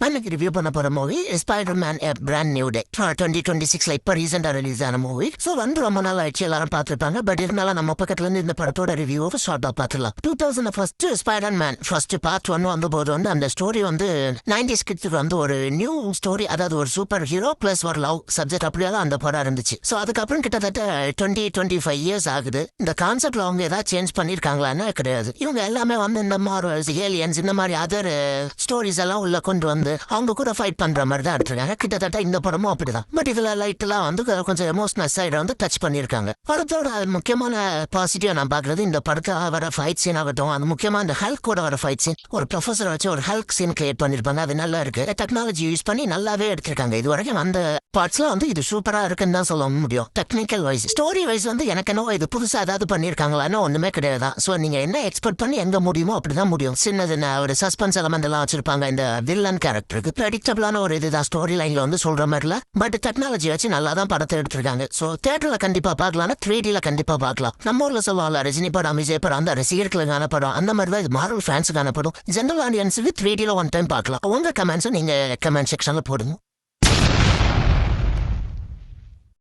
இன்னைக்கு ரிவ்யூ பண்ண போற movie Spider Man a brand new day 2026 இப்போ ரீசெண்டா ரிலீஸ் ஆன மூவி. ஸோ வந்து ரொம்ப நாள் ஆயிடுச்சு, எல்லாரும் பார்த்துருப்பாங்க. பட் இருந்தாலும் நம்ம பக்கத்துல இருந்து இந்த படத்தோட ரிவ்யூ ஷார்ட்டா பார்த்துலாம். 2001 ஸ்பைடர்மேன் ஃபர்ஸ்ட் பார்ட் 1 வந்த போது வந்து அந்த ஸ்டோரி வந்து 90s கிட்ஸுக்கு வந்து ஒரு நியூ ஸ்டோரி, அதாவது ஒரு சூப்பர் ஹீரோ பிளஸ் ஒரு லவ் சப்ஜெக்ட் அப்படியே அந்த படம் இருந்துச்சு. ஸோ அதுக்கப்புறம் கிட்டத்தட்ட 20-25 இயர்ஸ் ஆகுது. இந்த கான்செப்ட்ல அவங்க ஏதாவது சேஞ்ச் பண்ணிருக்காங்களான்னு கிடையாது. இவங்க எல்லாமே வந்து இந்த மாதிரி ஏலியன்ஸ் இந்த மாதிரி அதர் ஸ்டோரிஸ் எல்லாம் உள்ள கொண்டு வந்து அவங்க கூட ஃபைட் பண்ற மாதிரி தான் எடுத்துருக்காங்க. கிட்டத்தட்ட இந்த படமும் அப்படிதான். பட் இதுல லைட்லாம் வந்து கொஞ்சம் எமோஷனல் சைடை வந்து டச் பண்ணிருக்காங்க. படத்தோட முக்கியமான பாசிட்டிவா நான் பாக்குறது இந்த படத்தை வர ஃபைட் சீன் ஆகட்டும், அது முக்கியமா இந்த ஹல்கோட வர ஃபைட் சீன், ஒரு ப்ரொஃபஸர் வச்சு ஒரு ஹல்க் சீன் கிரியேட் பண்ணிருப்பாங்க. அது நல்லா இருக்கு. டெக்னாலஜி யூஸ் பண்ணி நல்லாவே எடுத்திருக்காங்க. இது வரைக்கும் அந்த பார்ட்ஸ்லாம் வந்து இது சூப்பரா இருக்குன்னு தான் சொல்ல முடியும். டெக்னிக்கல் வைஸ், ஸ்டோரி வைஸ் வந்து எனக்கு என்ன இது புதுசா ஏதாவது பண்ணிருக்காங்களான்னு ஒண்ணுமே கிடையாது. ஸோ நீங்க என்ன எக்ஸ்பெக்ட் பண்ணி எங்க முடியுமோ அப்படிதான் முடியும். சின்னது ஒரு சஸ்பென்ஸ் எலமெண்ட் எல்லாம் வச்சிருப்பாங்க. இந்த வில்லன் கேரக்டருக்கு ப்ரெடிக்டபிளான ஒரு இதுதான் ஸ்டோரி லைன்ல வந்து சொல்ற மாதிரில. பட் டெக்னாலஜி வச்சு நல்லா தான் படத்தை எடுத்திருக்காங்க. ஸோ தியேட்டர்ல கண்டிப்பா பார்க்கலாம், 3Dல கண்டிப்பா பார்க்கலாம். நம்ம ஊர்ல சொல்லுவாங்க ரஜினி படம், விஜய் படம் அந்த ரசிகர்களுக்கான படம், அந்த மாதிரி தான் மார்வல் ஃபேன்ஸுக்கான படம். ஜெனரல் ஆடியன்ஸுக்கு 3Dல ஒன் டைம் பார்க்கலாம். உங்க கமெண்ட்ஸும் நீங்க கமெண்ட் செக்ஷன்ல போடுங்க.